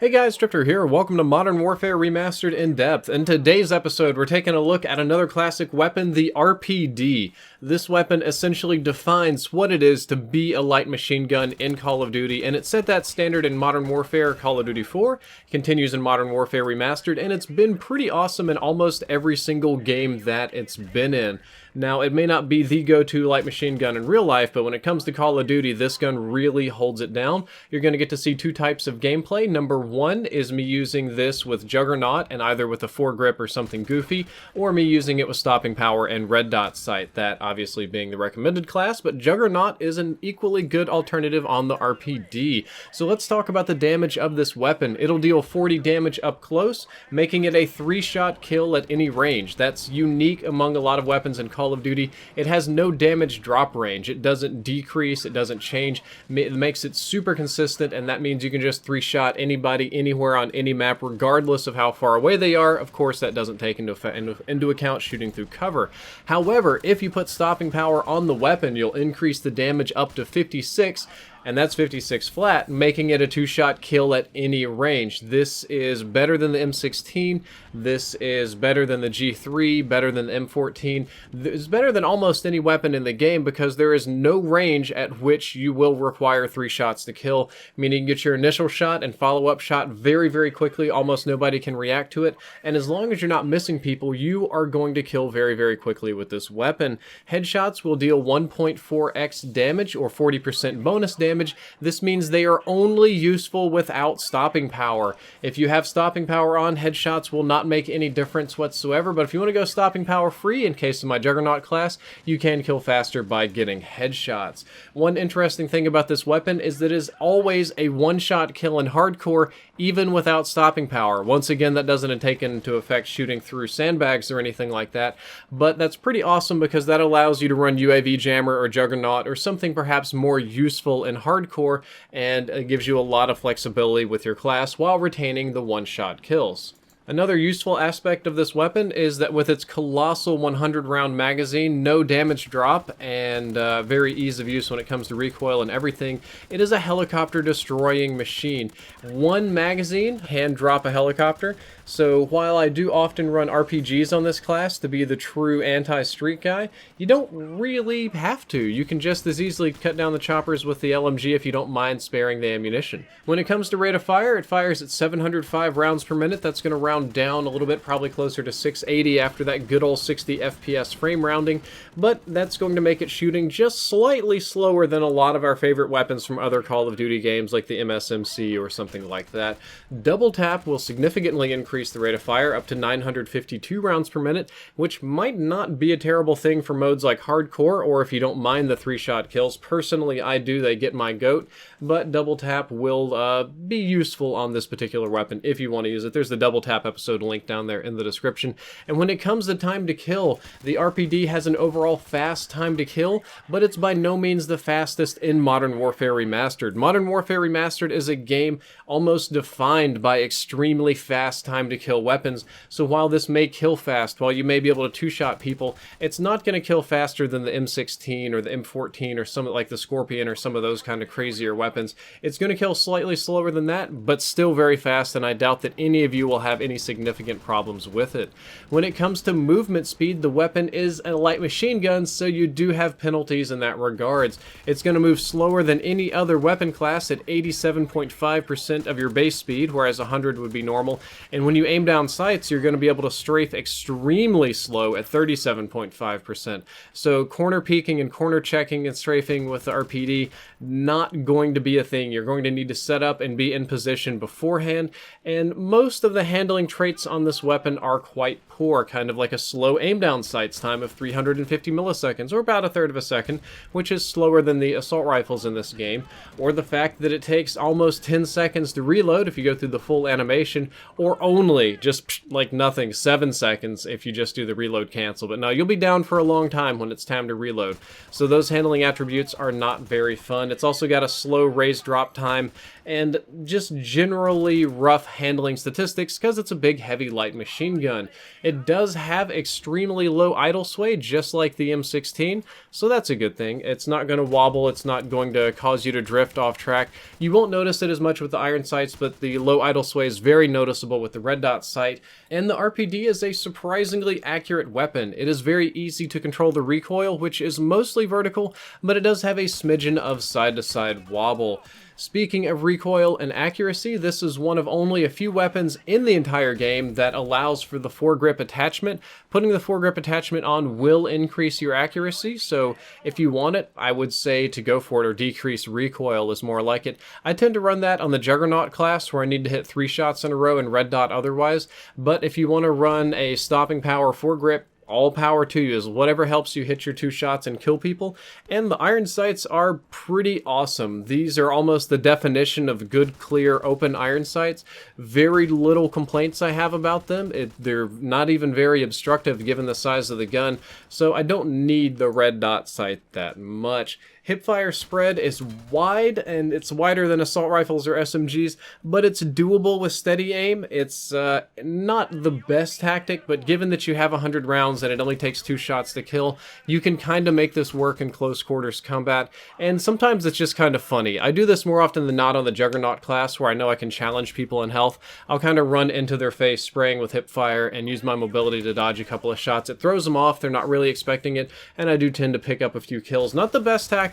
Hey guys, Drifter here. Welcome to Modern Warfare Remastered In Depth. In today's episode, we're taking a look at another classic weapon, the RPD. This weapon essentially defines what it is to be a light machine gun in Call of Duty, and it set that standard in Modern Warfare Call of Duty 4, continues in Modern Warfare Remastered, and it's been pretty awesome in almost every single game that it's been in. Now, it may not be the go-to light machine gun in real life, but when it comes to Call of Duty, this gun really holds it down. You're going to get to see two types of gameplay. Number one is me using this with Juggernaut and either with a foregrip or something goofy, or me using it with stopping power and red dot sight, that obviously being the recommended class, but Juggernaut is an equally good alternative on the RPD. So let's talk about the damage of this weapon. It'll deal 40 damage up close, making it a 3-shot kill at any range. That's unique among a lot of weapons in Call of Duty. It has no damage drop range. It doesn't decrease, it doesn't change. It makes it super consistent, and that means you can just 3-shot anybody anywhere on any map regardless of how far away they are. Of course, that doesn't take into account shooting through cover. However, if you put stopping power on the weapon, you'll increase the damage up to 56, and that's 56 flat, making it a 2-shot kill at any range. This is better than the M16, this is better than the G3, better than the M14. It's better than almost any weapon in the game because there is no range at which you will require 3 shots to kill, meaning you get your initial shot and follow-up shot very, very quickly. Almost nobody can react to it, and as long as you're not missing people, you are going to kill very, very quickly with this weapon. Headshots will deal 1.4x damage or 40% bonus damage. This means they are only useful without stopping power. If you have stopping power on, headshots will not make any difference whatsoever, but if you want to go stopping power free, in case of my Juggernaut class, you can kill faster by getting headshots. One interesting thing about this weapon is that it is always a 1-shot kill in hardcore, even without stopping power. Once again, that doesn't take into effect shooting through sandbags or anything like that, but that's pretty awesome because that allows you to run UAV Jammer or Juggernaut or something perhaps more useful in hardcore, and it gives you a lot of flexibility with your class while retaining the 1-shot kills. Another useful aspect of this weapon is that with its colossal 100-round magazine, no damage drop, and very ease of use when it comes to recoil and everything, it is a helicopter-destroying machine. One magazine can drop a helicopter, so while I do often run RPGs on this class to be the true anti-street guy, you don't really have to. You can just as easily cut down the choppers with the LMG if you don't mind sparing the ammunition. When it comes to rate of fire, it fires at 705 rounds per minute. That's going to round down a little bit, probably closer to 680 after that good old 60 FPS frame rounding, but that's going to make it shooting just slightly slower than a lot of our favorite weapons from other Call of Duty games like the MSMC or something like that. Double tap will significantly increase the rate of fire up to 952 rounds per minute, which might not be a terrible thing for modes like hardcore or if you don't mind the 3-shot kills. Personally, I do. They get my goat, but double tap will be useful on this particular weapon if you want to use it. There's the double tap episode link down there in the description. And when it comes to time to kill, the RPD has an overall fast time to kill, but it's by no means the fastest in Modern Warfare Remastered. Modern Warfare Remastered is a game almost defined by extremely fast time to kill weapons, so while this may kill fast, while you may be able to 2-shot people, it's not going to kill faster than the M16 or the M14 or something like the Scorpion or some of those kind of crazier weapons. It's going to kill slightly slower than that, but still very fast, and I doubt that any of you will have any significant problems with it. When it comes to movement speed, the weapon is a light machine gun, so you do have penalties in that regards. It's going to move slower than any other weapon class at 87.5% of your base speed, whereas 100 would be normal, and when you aim down sights, you're going to be able to strafe extremely slow at 37.5%. So corner peeking and corner checking and strafing with the RPD, not going to be a thing. You're going to need to set up and be in position beforehand, and most of the handling traits on this weapon are quite poor, kind of like a slow aim down sights time of 350 milliseconds, or about a third of a second, which is slower than the assault rifles in this game, or the fact that it takes almost 10 seconds to reload if you go through the full animation, or only just like nothing 7 seconds if you just do the reload cancel. But no, you'll be down for a long time when it's time to reload. So those handling attributes are not very fun. It's also got a slow raise drop time, and just generally rough handling statistics because it's a big, heavy, light machine gun. It does have extremely low idle sway, just like the M16, so that's a good thing. It's not going to wobble, it's not going to cause you to drift off track. You won't notice it as much with the iron sights, but the low idle sway is very noticeable with the red dot sight, and the RPD is a surprisingly accurate weapon. It is very easy to control the recoil, which is mostly vertical, but it does have a smidgen of side-to-side wobble. Speaking of recoil and accuracy, this is one of only a few weapons in the entire game that allows for the foregrip attachment. Putting the foregrip attachment on will increase your accuracy, so if you want it, I would say to go for it, or decrease recoil is more like it. I tend to run that on the Juggernaut class where I need to hit 3 shots in a row and red dot otherwise, but if you want to run a stopping power foregrip, all power to you, is whatever helps you hit your 2 shots and kill people. And the iron sights are pretty awesome. These are almost the definition of good, clear, open iron sights. Very little complaints I have about them. They're not even very obstructive given the size of the gun, so I don't need the red dot sight that much. Hipfire spread is wide, and it's wider than assault rifles or SMGs, but it's doable with steady aim. It's not the best tactic, but given that you have 100 rounds and it only takes 2 shots to kill, you can kind of make this work in close quarters combat, and sometimes it's just kind of funny. I do this more often than not on the Juggernaut class, where I know I can challenge people in health. I'll kind of run into their face spraying with hipfire and use my mobility to dodge a couple of shots. It throws them off, they're not really expecting it, and I do tend to pick up a few kills. Not the best tactic,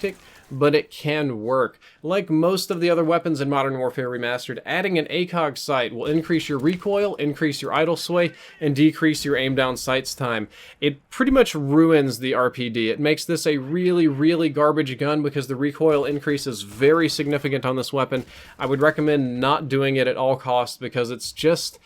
but it can work. Like most of the other weapons in Modern Warfare Remastered, adding an ACOG sight will increase your recoil, increase your idle sway, and decrease your aim down sights time. It pretty much ruins the RPD. It makes this a really, really garbage gun because the recoil increase is very significant on this weapon. I would recommend not doing it at all costs because it's just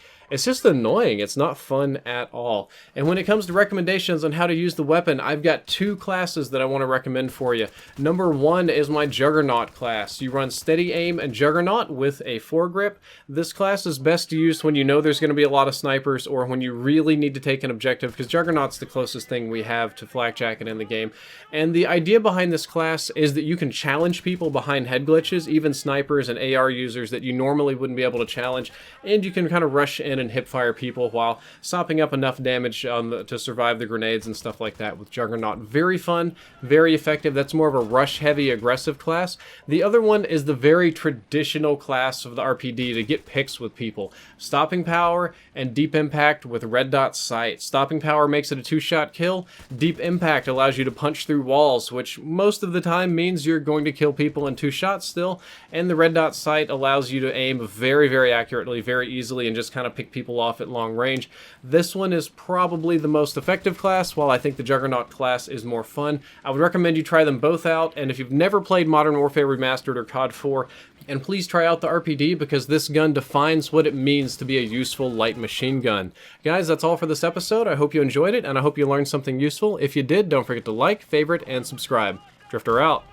annoying. It's not fun at all. And when it comes to recommendations on how to use the weapon, I've got 2 classes that I want to recommend for you. Number 1 is my Juggernaut class. You run steady aim and Juggernaut with a foregrip. This class is best used when you know there's going to be a lot of snipers or when you really need to take an objective, because Juggernaut's the closest thing we have to flak jacket in the game. And the idea behind this class is that you can challenge people behind head glitches, even snipers and AR users that you normally wouldn't be able to challenge, and you can kind of rush in and hipfire people while sopping up enough damage to survive the grenades and stuff like that with Juggernaut. Very fun, very effective. That's more of a rush-heavy, aggressive class. The other one is the very traditional class of the RPD to get picks with people. Stopping power and deep impact with red dot sight. Stopping power makes it a 2-shot kill. Deep impact allows you to punch through walls, which most of the time means you're going to kill people in 2 shots still. And the red dot sight allows you to aim very, very accurately, very easily, and just kind of pick people off at long range. This one is probably the most effective class, while I think the Juggernaut class is more fun. I would recommend you try them both out, and if you've never played Modern Warfare Remastered or COD 4, and please try out the RPD, because this gun defines what it means to be a useful light machine gun. Guys, that's all for this episode. I hope you enjoyed it, and I hope you learned something useful. If you did, don't forget to like, favorite, and subscribe. Drifter out.